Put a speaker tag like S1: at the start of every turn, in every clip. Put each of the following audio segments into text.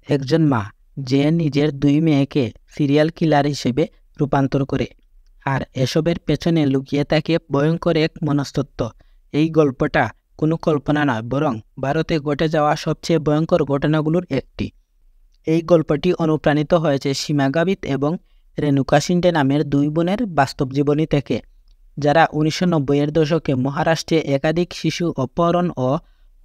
S1: একজন মা যে নিজের 2 মেয়েকে সিরিয়াল কিলার হিসেবে রূপান্তর করে, আর এসবের পেছনে লুকিয়ে থাকে ভয়ঙ্কর এক মনস্তত্ত্ব। এই গল্পটা কোনো কল্পনা নয়, বরং ভারতে ঘটে যাওয়া সবচেয়ে ভয়ঙ্কর ঘটনাগুলোর একটি। এই গল্পটি অনুপ্রাণিত হয়েছে সীমা গাবিত এবং রেণুকা শিন্ডে নামের 2 বোনের বাস্তব জীবনী থেকে, যারা 1990-এর দশকে মহারাষ্ট্রে একাধিক শিশু অপহরণ ও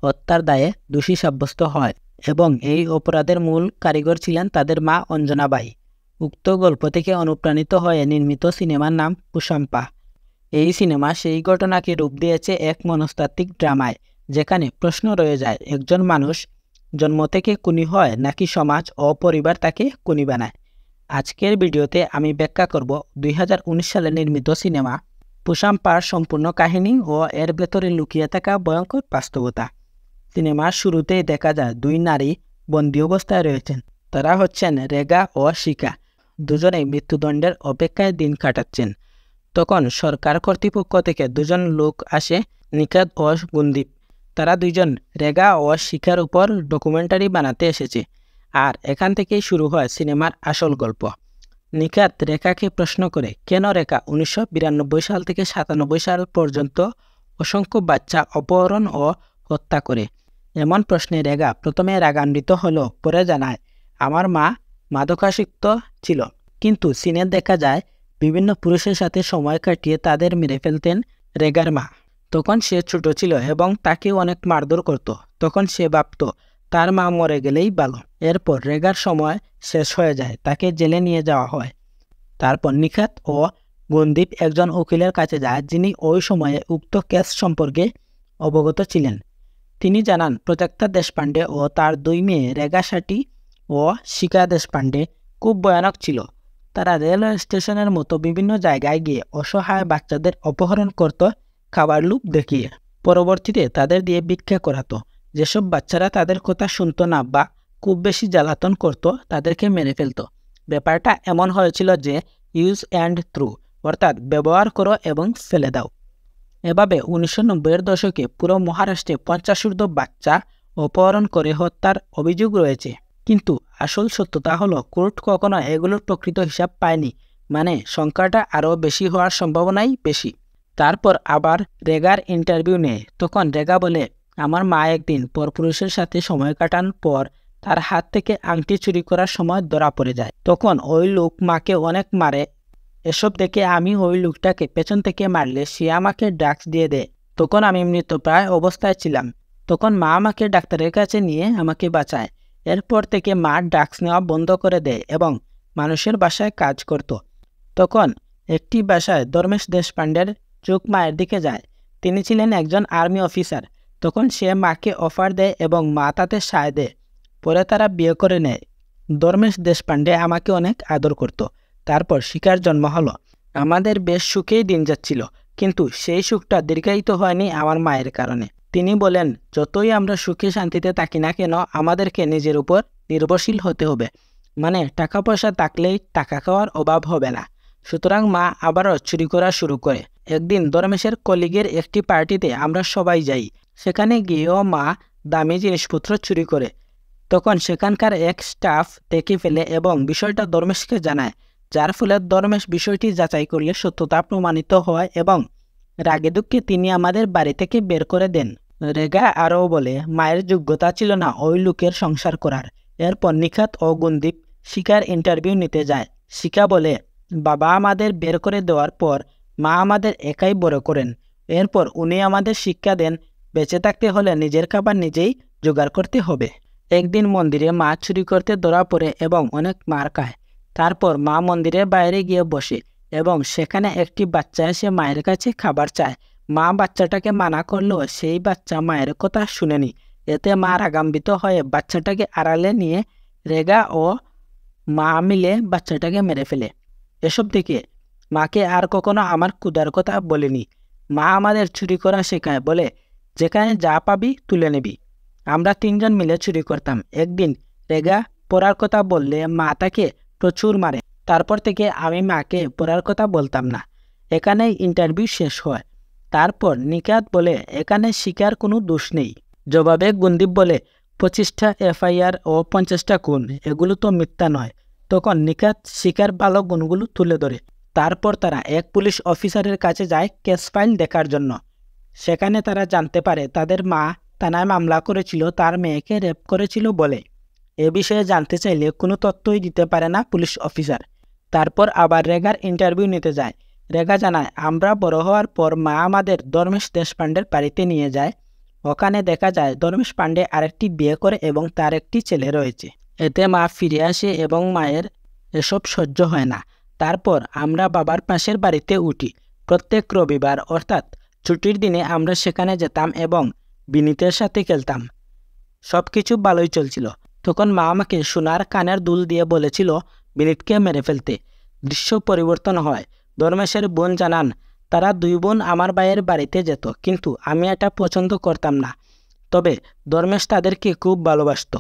S1: হত্যার দায়ে দোষী সাব্যস্ত হয় এবং এই অপরাধের মূল কারিগর ছিলেন তাদের মা অঞ্জনা বাই। উক্ত গল্প থেকে অনুপ্রাণিত হয়ে নির্মিত সিনেমার নাম পুষ্পাম্পা। এই সিনেমা সেই ঘটনাকে রূপ দিয়েছে এক মনস্তাত্ত্বিক ড্রামায়, যেখানে প্রশ্ন রয়ে যায়, একজন মানুষ জন্ম থেকে খুনি হয় নাকি সমাজ ও পরিবার তাকে খুনি বানায়। আজকের ভিডিওতে আমি ব্যাখ্যা করব 2019 সালে নির্মিত সিনেমা পুষ্পাম্পার সম্পূর্ণ কাহিনী ও এর ভেতরে লুকিয়ে থাকা ভয়ঙ্কর বাস্তবতা। সিনেমার শুরুতেই দেখা যায় 2 নারী বন্দী অবস্থায় রয়েছেন। তারা হচ্ছেন রেগা ও শিখা, দুজনেই মৃত্যুদণ্ডের অপেক্ষায় দিন কাটাচ্ছেন। তখন সরকার কর্তৃপক্ষ থেকে 2 জন লোক আসে, নিখাত ও গুনদীপ। তারা 2 জন রেগা ও শিখার উপর ডকুমেন্টারি বানাতে এসেছে, আর এখান থেকেই শুরু হয় সিনেমার আসল গল্প। নিখাত রেখাকে প্রশ্ন করে, কেন রেখা 1992 সাল থেকে 97 সাল পর্যন্ত অসংখ্য বাচ্চা অপহরণ ও হত্যা করে। এমন প্রশ্নে রেগা প্রথমে রাগান্বিত হলো, পরে জানায়, আমার মা মাদকাসক্ত ছিল। কিন্তু সিনে দেখা যায় বিভিন্ন পুরুষের সাথে সময় কাটিয়ে তাদের মেরে ফেলতেন রেগার মা। তখন সে ছোট ছিল এবং তাকে অনেক মারধর করত। তখন সে ভাবত তার মা মরে গেলেই ভালো। এরপর রেগার সময় শেষ হয়ে যায়, তাকে জেলে নিয়ে যাওয়া হয়। তারপর নিখাত ও গুনদীপ একজন উকিলের কাছে যায়, যিনি ওই সময়ে উক্ত কেস সম্পর্কে অবগত ছিলেন। তিনি জানান প্রজাক্তা দেশপান্ডে ও তার 2 মেয়ে রেগা শাটি ও শিখা দেশপান্ডে খুব ভয়ানক ছিল। তারা রেলওয়ে স্টেশনের মতো বিভিন্ন জায়গায় গিয়ে অসহায় বাচ্চাদের অপহরণ করত খাবার লোভ দেখিয়ে। পরবর্তীতে তাদের দিয়ে ভিক্ষা করাতো। যেসব বাচ্চারা তাদের কথা শুনত না বা খুব বেশি জ্বালাতন করত, তাদেরকে মেরে ফেলত। ব্যাপারটা এমন হয়েছিল যে ইউজ অ্যান্ড থ্রু, অর্থাৎ ব্যবহার করো এবং ফেলে দাও। এভাবে 1990-এর দশকে পুরো মহারাষ্ট্রে 50 বাচ্চা অপহরণ করে হত্যার অভিযোগ রয়েছে। কিন্তু আসল সত্যতা হলো, কোর্ট কখনো এগুলোর প্রকৃত হিসাব পায়নি, মানে সংখ্যাটা আরও বেশি হওয়ার সম্ভাবনাই বেশি। তারপর আবার রেগার ইন্টারভিউ নেয়। তখন রেগা বলে, আমার মা একদিন পরপুরুষের সাথে সময় কাটান পর তার হাত থেকে আংটি চুরি করার সময় ধরা পড়ে যায়। তখন ওই লোক মাকে অনেক মারে। এসব দেখে আমি ওই লোকটাকে পেছন থেকে মারলে সে আমাকে ড্রাগস দিয়ে দেয়। তখন আমি মৃতপ্রায় অবস্থায় ছিলাম। তখন মা আমাকে ডাক্তারের কাছে নিয়ে আমাকে বাঁচায়। এরপর থেকে মা ড্রাগস নেওয়া বন্ধ করে দেয় এবং মানুষের বাসায় কাজ করত। তখন একটি বাসায় ধর্মেশ দেশপান্ডের চোখ মায়ের দিকে যায়। তিনি ছিলেন একজন আর্মি অফিসার। তখন সে মাকে অফার দেয় এবং মা তাতে সায় দেয়। পরে তারা বিয়ে করে নেয়। ধর্মেশ দেশপান্ডে আমাকে অনেক আদর করত। তারপর শিখার জন্ম হলো। আমাদের বেশ সুখেই দিন যাচ্ছিল, কিন্তু সেই সুখটা দীর্ঘায়িত হয়নি আমার মায়ের কারণে। তিনি বলেন, যতই আমরা সুখে শান্তিতে থাকি না কেন, আমাদেরকে নিজের উপর নির্ভরশীল হতে হবে। মানে টাকা পয়সা থাকলেই টাকা খাওয়ার অভাব হবে না। সুতরাং মা আবারও চুরি করা শুরু করে। একদিন ধর্মেশের কলিগের একটি পার্টিতে আমরা সবাই যাই। সেখানে গিয়েও মা দামি জিনিসপত্র চুরি করে। তখন সেখানকার এক স্টাফ দেখে ফেলে এবং বিষয়টা ধর্মেশকে জানায়, যার ফলে ধর্মেশ বিষয়টি যাচাই করলে সত্যতা প্রমাণিত হয় এবং রাগে দুঃখে তিনি আমাদের বাড়ি থেকে বের করে দেন। রেগা আরও বলে, মায়ের যোগ্যতা ছিল না ওই লোকের সংসার করার। এরপর নিখাত ও গুনদীপ শিখার ইন্টারভিউ নিতে যায়। শিখা বলে, বাবা আমাদের বের করে দেওয়ার পর মা আমাদের একাই বড় করেন। এরপর উনি আমাদের শিক্ষা দেন, বেঁচে থাকতে হলে নিজের খাবার নিজেই জোগাড় করতে হবে। একদিন মন্দিরে মা চুরি করতে ধরা পড়ে এবং অনেক মার খায়। তারপর মা মন্দিরের বাইরে গিয়ে বসে এবং সেখানে একটি বাচ্চা এসে মায়ের কাছে খাবার চায়। মা বাচ্চাটাকে মানা করলেও সেই বাচ্চা মায়ের কথা শুনেনি। এতে মা রাগান্বিত হয়ে বাচ্চাটাকে আড়ালে নিয়ে রেগা ও মা মিলে বাচ্চাটাকে মেরে ফেলে। এসব দেখে মাকে আর কখনো আমার ক্ষুধার কথা বলেনি। মা আমাদের চুরি করা শেখায়, বলে যেখানে যা পাবি তুলে নিবি। আমরা 3 জন মিলে চুরি করতাম। একদিন রেগা পড়ার কথা বললে মা তাকে প্রচুর মারে। তারপর থেকে আমি মাকে পড়ার কথা বলতাম না। এখানেই ইন্টারভিউ শেষ হয়। তারপর নিখাত বলে, এখানে শিখার কোনো দোষ নেই। জবাবে গুনদীপ বলে, 25টা এফআইআর ও 50টা খুন, এগুলো তো মিথ্যা নয়। তখন নিখাত শিকার ভালো গুণগুলো তুলে ধরে। তারপর তারা এক পুলিশ অফিসারের কাছে যায় কেস ফাইল দেখার জন্য। সেখানে তারা জানতে পারে তাদের মা থানায় মামলা করেছিল তার মেয়েকে রেপ করেছিল বলে। এ বিষয়ে জানতে চাইলে কোনো তথ্যই দিতে পারে না পুলিশ অফিসার। তারপর আবার রেগার ইন্টারভিউ নিতে যায়। রেগা জানায়, আমরা বড় হওয়ার পর মা আমাদের ধর্মেশ দেশপান্ডের বাড়িতে নিয়ে যায়। ওখানে দেখা যায় ধর্মেশ পান্ডে আরেকটি বিয়ে করে এবং তার একটি ছেলে রয়েছে। এতে মা ফিরে আসে এবং মায়ের এসব সহ্য হয় না। তারপর আমরা বাবার পাশের বাড়িতে উঠি। প্রত্যেক রবিবার অর্থাৎ ছুটির দিনে আমরা সেখানে যেতাম এবং বিনীতের সাথে খেলতাম। সব কিছু ভালোই চলছিল। তখন মা আমাকে সোনার কানের দুল দিয়ে বলেছিল বিনীতকে মেরে ফেলতে। দৃশ্য পরিবর্তন হয়। ধর্মেশের বোন জানান, তারা দুই বোন আমার ভাইয়ের বাড়িতে যেত, কিন্তু আমি এটা পছন্দ করতাম না। তবে ধর্মেশ তাদেরকে খুব ভালোবাসত,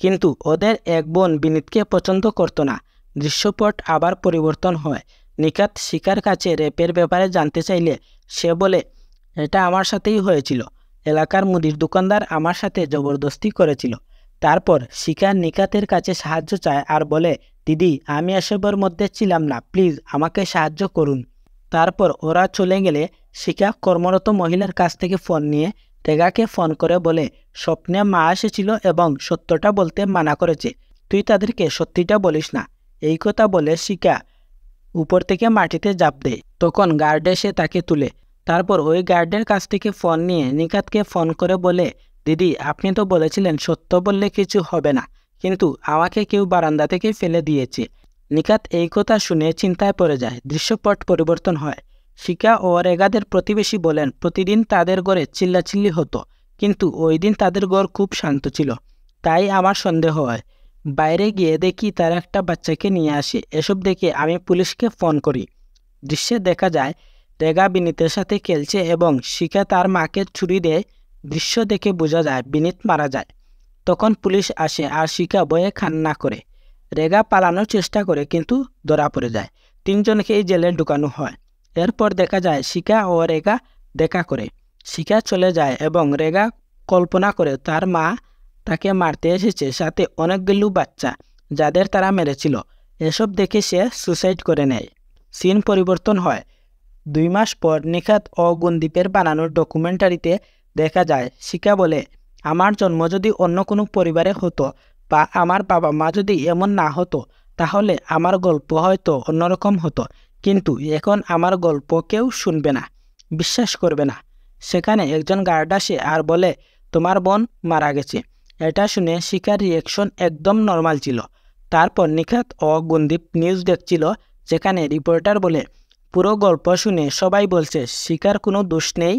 S1: কিন্তু ওদের এক বোন বিনীতকে পছন্দ করতো না। দৃশ্যপট আবার পরিবর্তন হয়। নিখাত শিকার কাছে রেপের ব্যাপারে জানতে চাইলে সে বলে, এটা আমার সাথেই হয়েছিল। এলাকার মুদির দোকানদার আমার সাথে জবরদস্তি করেছিল। তারপর শিকার নিখাতের কাছে সাহায্য চায় আর বলে, দিদি আমি এসবের মধ্যে ছিলাম না, প্লিজ আমাকে সাহায্য করুন। তারপর ওরা চলে গেলে শিকা কর্মরত মহিলার কাছ থেকে ফোন নিয়ে রেগাকে ফোন করে বলে, স্বপ্নে মা এসেছিল এবং সত্যটা বলতে মানা করেছে, তুই তাদেরকে সত্যিটা বলিস না। এই কথা বলে শিকা উপর থেকে মাটিতে ঝাঁপ দেয়। তখন গার্ড এসে তাকে তুলে। তারপর ওই গার্ডের কাছ থেকে ফোন নিয়ে নিখাতকে ফোন করে বলে, দিদি আপনি তো বলেছিলেন সত্য বললে কিছু হবে না, কিন্তু আমাকে কেউ বারান্দা থেকে ফেলে দিয়েছে। নিখাত এই কথা শুনে চিন্তায় পড়ে যায়। দৃশ্যপট পরিবর্তন হয়। শিকা ও রেগাদের প্রতিবেশী বলেন, প্রতিদিন তাদের ঘরে চিল্লাচিল্লি হতো, কিন্তু ওই দিন তাদের ঘর খুব শান্ত ছিল। তাই আমার সন্দেহ হয়। বাইরে গিয়ে দেখি তারা একটা বাচ্চাকে নিয়ে আসে। এসব দেখে আমি পুলিশকে ফোন করি। দৃশ্যে দেখা যায় রেগা বিনীতের সাথে খেলছে এবং শিকা তার মাকে ছুরি দেয়। দৃশ্য দেখে বোঝা যায় বিনীত মারা যায়। তখন পুলিশ আসে আর শিকা ভয়ে কান্না করে। রেগা পালানোর চেষ্টা করে কিন্তু ধরা পড়ে যায়। তিনজনকেই জেলে ঢুকানো হয়। এরপর দেখা যায় শিকা ও রেগা দেখা করে। শিকা চলে যায় এবং রেগা কল্পনা করে তার মা তাকে মারতে এসেছে, সাথে অনেকগুলো বাচ্চা যাদের তারা মেরেছিল। এসব দেখে সে সুসাইড করে নেয়। সিন পরিবর্তন হয়। 2 মাস পর নিখাত ও গুণদীপের বানানোর ডকুমেন্টারিতে দেখা যায় শিকা বলে, আমার জন্ম যদি অন্য কোনো পরিবারে হতো বা আমার বাবা মা যদি এমন না হতো, তাহলে আমার গল্প হয়তো অন্যরকম হতো, কিন্তু এখন আমার গল্প কেউ শুনবে না, বিশ্বাস করবে না। সেখানে একজন গার্ড আসে আর বলে, তোমার বোন মারা গেছে। এটা শুনে শিকার রিয়েকশন একদম নর্মাল ছিল। তারপর নিখাত ও গুণদীপ নিউজ দেখছিল, যেখানে রিপোর্টার বলে, পুরো গল্প শুনে সবাই বলছে শিকার কোনো দোষ নেই।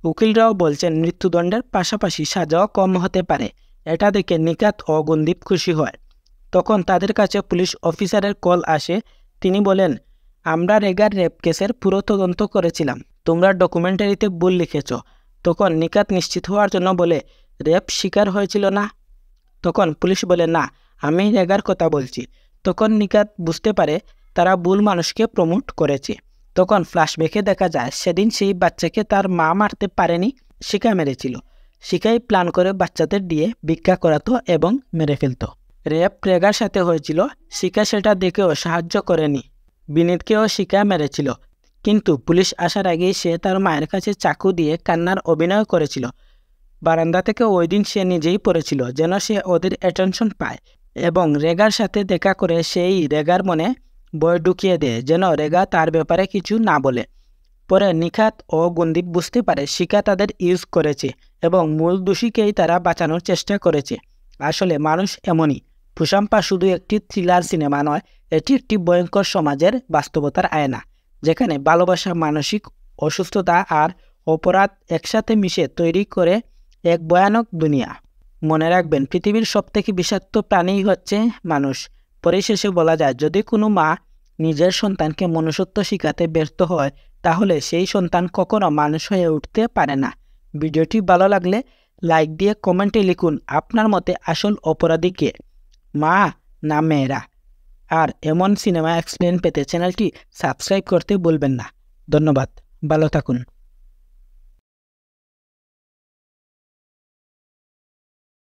S1: উকিলরাও বলছেন মৃত্যুদণ্ডের পাশাপাশি সাজাও কম হতে পারে। এটা দেখে নিখাত ও গুণদীপ খুশি হয়। তখন তাদের কাছে পুলিশ অফিসারের কল আসে। তিনি বলেন, আমরা রেগার রেপ কেসের পুরো তদন্ত করেছিলাম, তোমরা ডকুমেন্টারিতে ভুল লিখেছ। তখন নিখাত নিশ্চিত হওয়ার জন্য বলে, রেপ শিকার হয়েছিল না? তখন পুলিশ বলে, না, আমি রেগার কথা বলছি। তখন নিখাত বুঝতে পারে তারা ভুল মানুষকে প্রমোট করেছে। তখন ফ্ল্যাশব্যাকে দেখা যায় সেদিন সেই বাচ্চাকে তার মা মারতে পারেনি, শিকা মেরেছিল। শিকাই প্ল্যান করে বাচ্চাদের দিয়ে ভিক্ষা করাতো এবং মেরে ফেলত। রেপ রেগার সাথে হয়েছিল, শিকা সেটা দেখেও সাহায্য করেনি। বিনীতকেও শিকা মেরেছিল, কিন্তু পুলিশ আসার আগেই সে তার মায়ের কাছে চাকু দিয়ে কান্নার অভিনয় করেছিল। বারান্দা থেকে ওই দিন সে নিজেই পড়েছিল যেন সে ওদের অ্যাটেনশন পায়, এবং রেগার সাথে দেখা করে সেই রেগার মনে ভয় ঢুকিয়ে দেয় যেন রেগা তার ব্যাপারে কিছু না বলে। পরে নিখাত ও গুণদীপ বুঝতে পারে শিকা তাদের ইউজ করেছে এবং মূল দোষীকেই তারা বাঁচানোর চেষ্টা করেছে। আসলে মানুষ এমনই। পুষ্পা শুধু একটি থ্রিলার সিনেমা নয়, এটি একটি ভয়ঙ্কর সমাজের বাস্তবতার আয়না, যেখানে ভালোবাসা, মানসিক অসুস্থতা আর অপরাধ একসাথে মিশে তৈরি করে এক ভয়ানক দুনিয়া। মনে রাখবেন, পৃথিবীর সবথেকে বিষাক্ত প্রাণীই হচ্ছে মানুষ। পরিশেষে বলা যায়, যদি কোনো মা নিজের সন্তানকে মনুষ্যত্ব শিখাতে ব্যর্থ হয়, তাহলে সেই সন্তান কখনো মানুষ হয়ে উঠতে পারে না। ভিডিওটি ভালো লাগলে লাইক দিয়ে কমেন্টে লিখুন আপনার মতে আসল অপরাধী কে, মা না মেয়েরা। আর এমন সিনেমা এক্সপ্লেন পেতে চ্যানেলটি সাবস্ক্রাইব করতে ভুলবেন না। ধন্যবাদ, ভালো থাকুন।